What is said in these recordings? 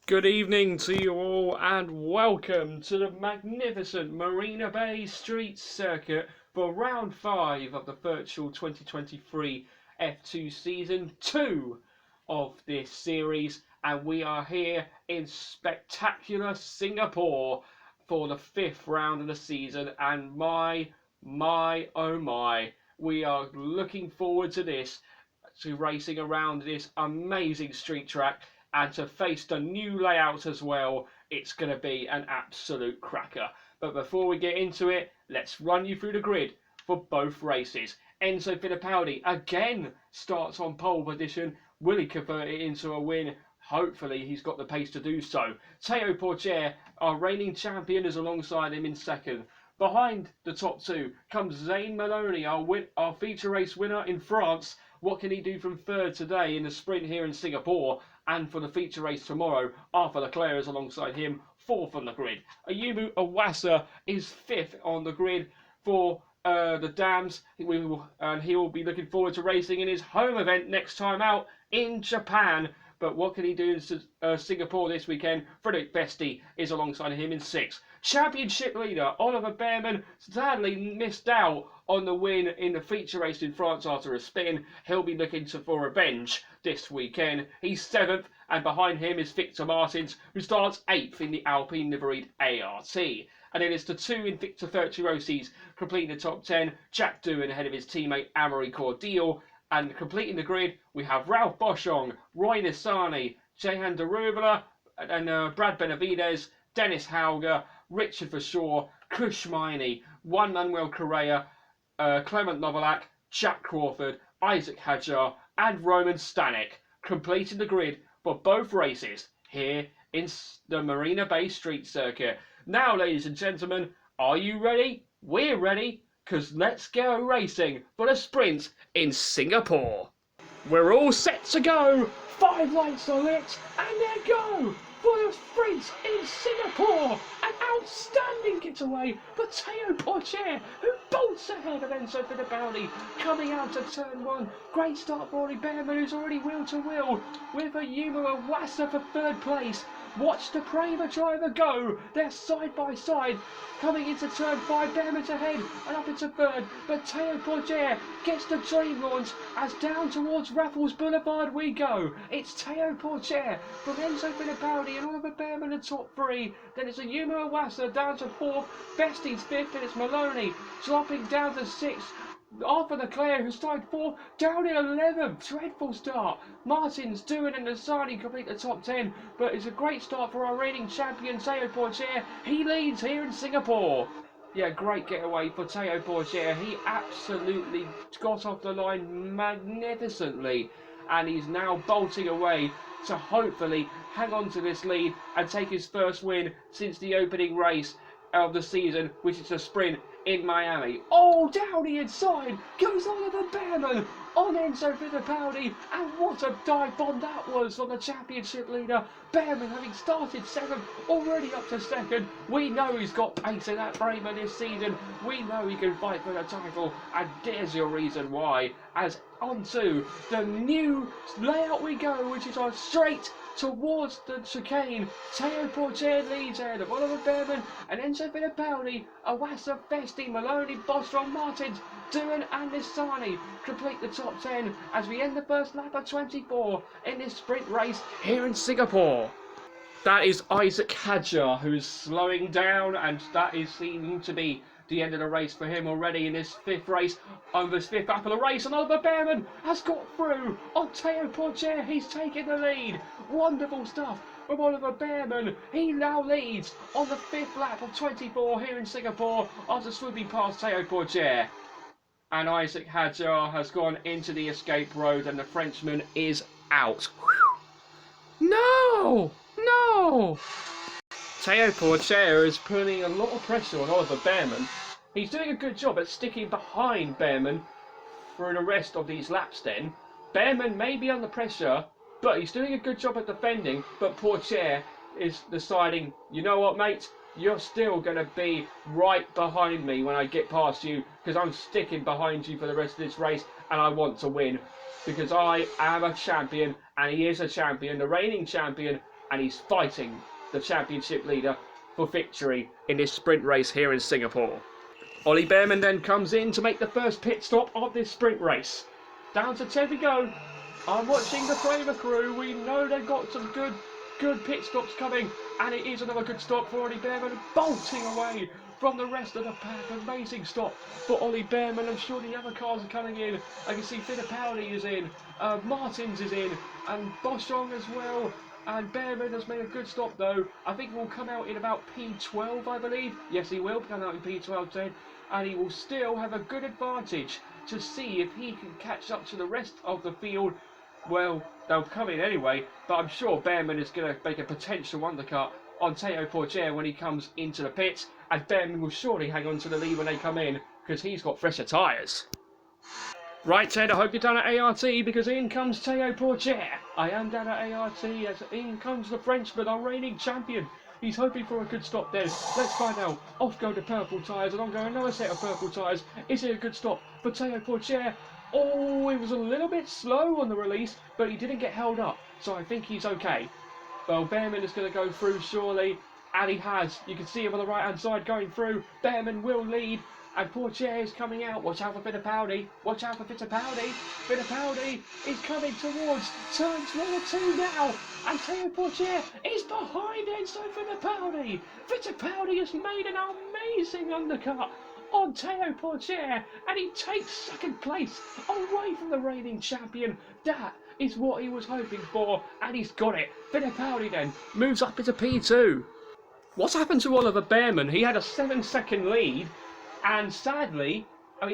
Good evening to you all and welcome to the magnificent Marina Bay Street Circuit for round 5 of the virtual 2023 F2 Season 2 of this series, and we are here in spectacular Singapore for the 5th round of the season, and oh my, we are looking forward to this, to racing around this amazing street track and to face the new layout as well. It's going to be an absolute cracker. But before we get into it, let's run you through the grid for both races. Enzo Fittipaldi again starts on pole position. Will he convert it into a win? Hopefully he's got the pace to do so. Théo Pourchaire, our reigning champion, is alongside him in second. Behind the top two comes Zane Maloney, our feature race winner in France. What can he do from third today in the sprint here in Singapore? And for the feature race tomorrow, Arthur Leclerc is alongside him, fourth on the grid. Ayumu Iwasa is fifth on the grid for the Dams. He will be looking forward to racing in his home event next time out in Japan. But what can he do in Singapore this weekend? Frederick Vesti is alongside him in sixth. Championship leader Oliver Bearman sadly missed out on the win in the feature race in France after a spin. He'll be looking for revenge this weekend. He's seventh, and behind him is Victor Martins, who starts eighth in the Alpine liveried ART. And then it's the two Invicta Virtuosis completing the top 10. Jack Doohan ahead of his teammate Amaury Cordeel. And completing the grid, we have Ralph Boschung, Roy Nissany, Jehan Daruvala, and Brad Benavides, Dennis Hauger, Richard Verschoor, Kush Miney, Juan Manuel Correa, Clement Novalak, Jack Crawford, Isaac Hadjar, and Roman Stanek, completing the grid for both races here in the Marina Bay Street Circuit. Now, ladies and gentlemen, are you ready? We're ready, because let's go racing for the sprint in Singapore. We're all set to go. 5 lights are lit, and they go for the sprint in Singapore. An outstanding getaway for Théo Pourchaire, who bolts ahead of Enzo Fittipaldi coming out of turn 1. Great start for Ollie Bearman, who's already wheel to wheel with Ayumu Iwasa for third place. Watch the Prema driver go. They're side by side. Coming into turn 5, Bearman's ahead and up into third. But Théo Pourchaire gets the dream launch as down towards Raffles Boulevard we go. It's Théo Pourchaire from Enzo Fittipaldi and Oliver Bearman in top 3. Then it's Ayumu Iwasa down to 4th. Vesti's 5th, and it's Maloney dropping down to 6th. Arthur Leclerc, who started 4th, down in 11th. Dreadful start. Martins, Doohan and Nissany complete the top 10, but it's a great start for our reigning champion, Théo Pourchaire. He leads here in Singapore. Yeah, great getaway for Théo Pourchaire. He absolutely got off the line magnificently, and he's now bolting away to hopefully hang on to this lead and take his first win since the opening race of the season, which is a sprint in Miami. Oh, down the inside goes Oliver Bearman on Enzo Fittipaldi, and what a dive bomb that was from the championship leader. Bearman, having started 7th, already up to 2nd. We know he's got pace in that Prema this season. We know he can fight for the title, and there's your reason why. As onto the new layout we go, which is on straight towards the chicane. Théo Pourchaire leads ahead of Oliver Bearman and Enzo Fittipaldi. Iwasa, Vesti, Maloney, Bostrom, Martins, Doohan and Nissany complete the top 10 as we end the first lap of 24 in this sprint race here in Singapore. That is Isaac Hadjar, who is slowing down, and that is seeming to be the end of the race for him already in this 5th race, on this 5th lap of the race. And Oliver Bearman has got through on Théo Pourchaire. He's taken the lead. Wonderful stuff from Oliver Bearman. He now leads on the 5th lap of 24 here in Singapore after swooping past Théo Pourchaire. and Isaac Hadjar has gone into the escape road, and the Frenchman is out. No! No! Théo Pourchaire is putting a lot of pressure on Oliver Bearman. He's doing a good job at sticking behind Bearman for the rest of these laps then. Bearman may be under pressure, but he's doing a good job at defending, but Pourchaire is deciding, you know what, mate? You're still going to be right behind me when I get past you, because I'm sticking behind you for the rest of this race, and I want to win. Because I am a champion, and he is a champion, the reigning champion, and he's fighting the championship leader for victory in this sprint race here in Singapore. Ollie Bearman then comes in to make the first pit stop of this sprint race. Down to 10 we go. I'm watching the Flavor crew. We know they've got some good pit stops coming, and it is another good stop for Ollie Bearman, bolting away from the rest of the pack. Amazing stop for Ollie Bearman. I'm sure the other cars are coming in. I can see Fittipaldi is in, Martins is in, and Boschong as well. And Bearman has made a good stop though. I think he will come out in about P12, I believe. Yes, he will come out in P12 10, and he will still have a good advantage to see if he can catch up to the rest of the field. Well, they'll come in anyway, but I'm sure Bearman is going to make a potential undercut on Théo Pourchaire when he comes into the pits, and Bearman will surely hang on to the lead when they come in, because he's got fresher tyres. Right, Ted, I hope you're down at ART, because in comes Théo Pourchaire. I am down at ART, as in comes the Frenchman, our reigning champion. He's hoping for a good stop there. Let's find out. Off go the purple tyres, and on go another set of purple tyres. Is it a good stop for Théo Pourchaire? Oh, he was a little bit slow on the release, but he didn't get held up, so I think he's okay. Well, Bearman is going to go through surely, and he has. You can see him on the right-hand side going through. Bearman will lead, and Pourchaire is coming out. Watch out for Fittipaldi. Watch out for Fittipaldi. Fittipaldi is coming towards turn 2 now, and Théo Pourchaire is behind Enzo Fittipaldi. Fittipaldi has made an amazing undercut on Théo Pourchaire, and he takes second place away from the reigning champion. That is what he was hoping for, and he's got it. Fittipaldi then moves up into P2. What's happened to Oliver Bearman? He had a 7-second lead, and sadly,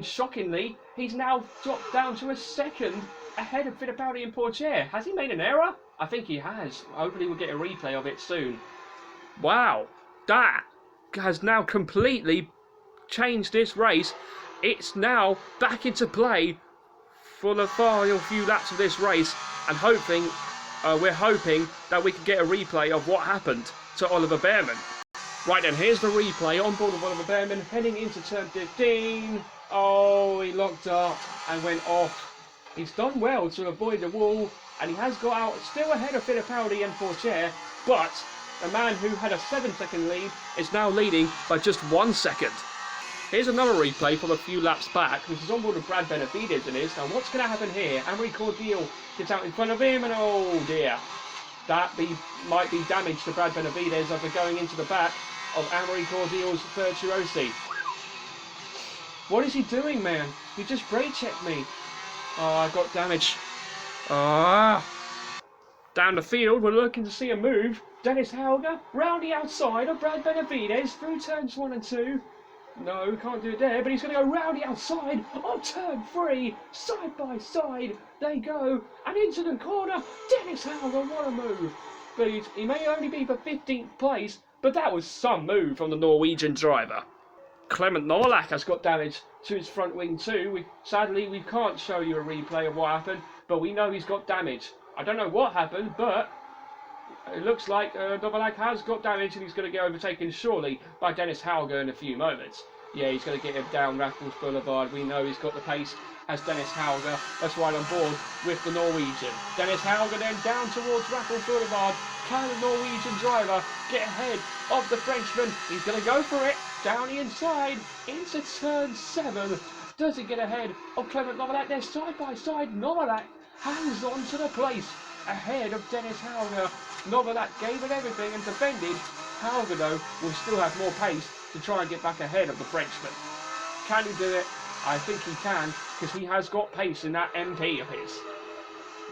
shockingly, he's now dropped down to a second ahead of Fittipaldi and Pourchaire. Has he made an error? I think he has. Hopefully we'll get a replay of it soon. Wow, that has now completely changed this race. It's now back into play for the final few laps of this race, and we're hoping that we can get a replay of what happened to Oliver Bearman. Right then, here's the replay on board of Oliver Bearman heading into turn 15. Oh, he locked up and went off. He's done well to avoid the wall, and he has got out still ahead of Fittipaldi and Pourchaire, but the man who had a 7-second lead is now leading by just 1 second. Here's another replay from a few laps back. This is on board of Brad Benavides in this. Now what's going to happen here? Amory Cordial gets out in front of him, and oh dear. That might be damage to Brad Benavides after going into the back of Amory Cordial's Virtuosi. What is he doing, man? He just brake checked me. Oh, I got damage. Down the field, we're looking to see a move. Dennis Hauger round the outside of Brad Benavides through turns 1 and 2. No, can't do it there, but he's going to go round the outside on turn 3, side by side. They go, and into the corner. Dennis Hauger, what a move. But he may only be for 15th place, but that was some move from the Norwegian driver. Clement Novalak has got damage to his front wing too. Sadly, we can't show you a replay of what happened, but we know he's got damage. I don't know what happened, but it looks like Novalak has got damage, and he's going to get overtaken surely by Dennis Hauger in a few moments. Yeah, he's going to get him down Raffles Boulevard. We know he's got the pace as Dennis Hauger. That's right on board with the Norwegian. Dennis Hauger then down towards Raffles Boulevard. Can the Norwegian driver get ahead of the Frenchman? He's going to go for it. Down the inside into turn 7. Does he get ahead of Clement Novalak? They're side by side. Novalak hangs on to the place ahead of Dennis Hauger. Novalak gave it everything and defended. Hauger, though, will still have more pace to try and get back ahead of the Frenchman. Can he do it? I think he can, because he has got pace in that MT of his.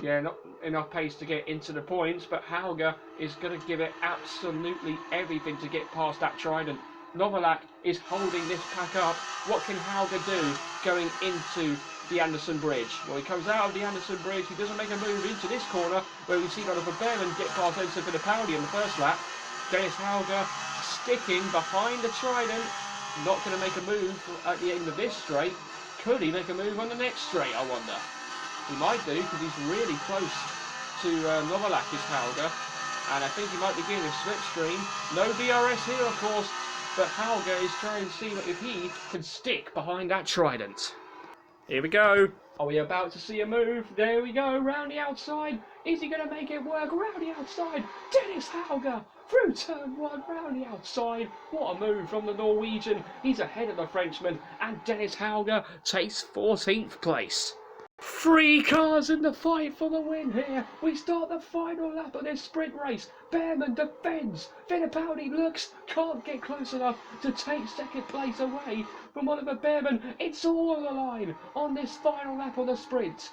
Yeah, not enough pace to get into the points, but Hauger is going to give it absolutely everything to get past that Trident. Novalak is holding this pack up. What can Hauger do going into the Anderson Bridge? Well, he comes out of the Anderson Bridge. He doesn't make a move into this corner where we see Oliver Behrman get past Enzo Fittipaldi in the first lap. Dennis Hauger sticking behind the Trident. Not going to make a move at the end of this straight. Could he make a move on the next straight, I wonder? He might do, because he's really close to Novalak, is Hauger. And I think he might be getting a slipstream. No DRS here, of course, but Hauger is trying to see if he can stick behind that Trident. Here we go. Are we about to see a move? There we go, round the outside. Is he going to make it work? Round the outside. Dennis Hauger through turn one, round the outside. What a move from the Norwegian. He's ahead of the Frenchman, and Dennis Hauger takes 14th place. 3 cars in the fight for the win here. We start the final lap of this sprint race. Behrman defends. Fittipaldi looks, can't get close enough to take second place away from Oliver Behrman. It's all on the line on this final lap of the sprint.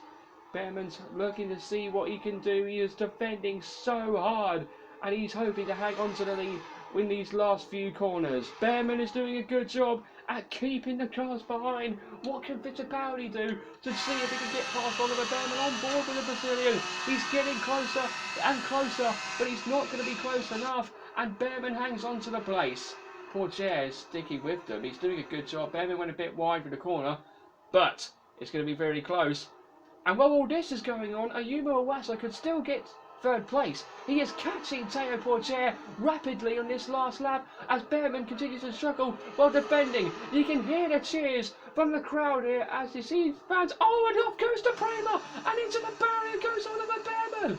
Behrman's looking to see what he can do. He is defending so hard, and he's hoping to hang on to the lead in these last few corners. Behrman is doing a good job at keeping the cars behind. What can Fittipaldi do to see if he can get past Oliver Behrman on board with the Brazilian? He's getting closer and closer, but he's not going to be close enough, and Behrman hangs on to the place. Pourchaire is sticking with them. He's doing a good job. Behrman went a bit wide for the corner, but it's going to be very close. And while all this is going on, Ayumu Iwasa could still get third place. He is catching Théo Pourchaire rapidly on this last lap as Behrman continues to struggle while defending. You can hear the cheers from the crowd here as you see fans. Oh, and off goes the Prema, and into the barrier goes Oliver Behrman.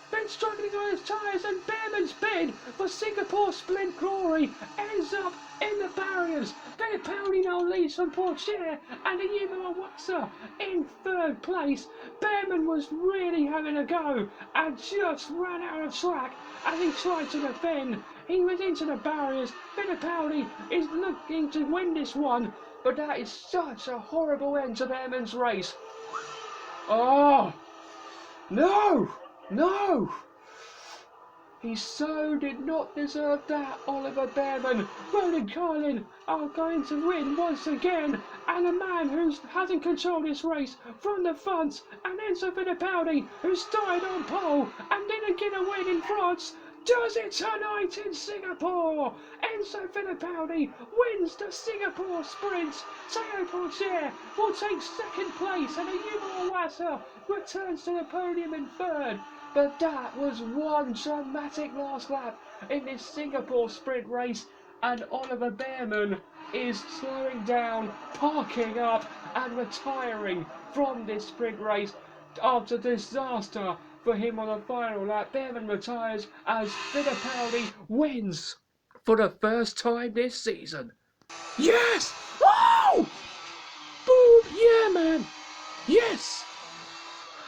Been struggling on his tyres, and Behrman's bid for Singapore Splint Glory ends up in the barriers. Fittipaldi now leads from Pourchaire, and Ayumu Iwasa in third place. Behrman was really having a go and just ran out of track as he tried to defend. He was into the barriers. Fittipaldi is looking to win this one, but that is such a horrible end to Behrman's race. Oh, no! No! He so did not deserve that, Oliver Behrman. Roland Carlin are going to win once again, and a man who hasn't controlled this race from the front, and Enzo Fittipaldi, who started on pole and didn't get a win in France, does it tonight in Singapore. Enzo Fittipaldi wins the Singapore Sprint. Théo Pourchaire will take second place, and Ayumu Iwasa returns to the podium in third. But that was one dramatic last lap in this Singapore sprint race, and Oliver Behrman is slowing down, parking up and retiring from this sprint race after disaster for him on the final lap. Behrman retires as Fittipaldi wins for the first time this season. Yes! Oh! Boom! Yeah, man! Yes!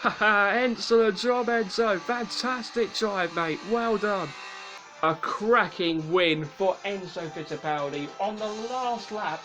Haha, excellent job, Enzo. Fantastic drive, mate. Well done. A cracking win for Enzo Fittipaldi on the last lap.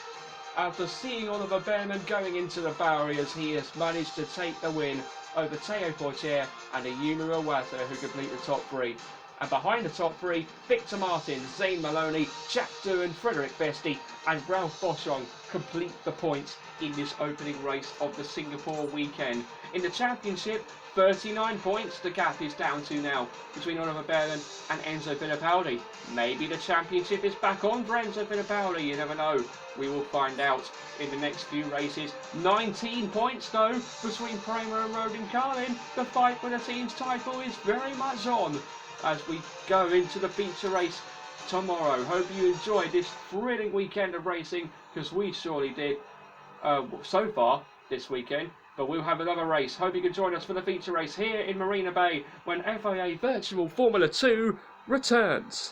After seeing Oliver Behrman going into the barriers, he has managed to take the win over Théo Pourchaire and Ayumu Iwasa, who complete the top 3. And behind the top 3, Victor Martin, Zane Maloney, Jack Doohan, Frederick Vesti and Ralph Boschung complete the points in this opening race of the Singapore weekend. In the championship, 39 points the gap is down to now between Oliver Behrman and Enzo Fittipaldi. Maybe the championship is back on for Enzo Fittipaldi, you never know. We will find out in the next few races. 19 points though between Prema and Roden Carlin. The fight for the team's title is very much on as we go into the feature race tomorrow. Hope you enjoyed this thrilling weekend of racing, because we surely did so far this weekend. But we'll have another race. Hope you can join us for the feature race here in Marina Bay when FIA Virtual Formula 2 returns.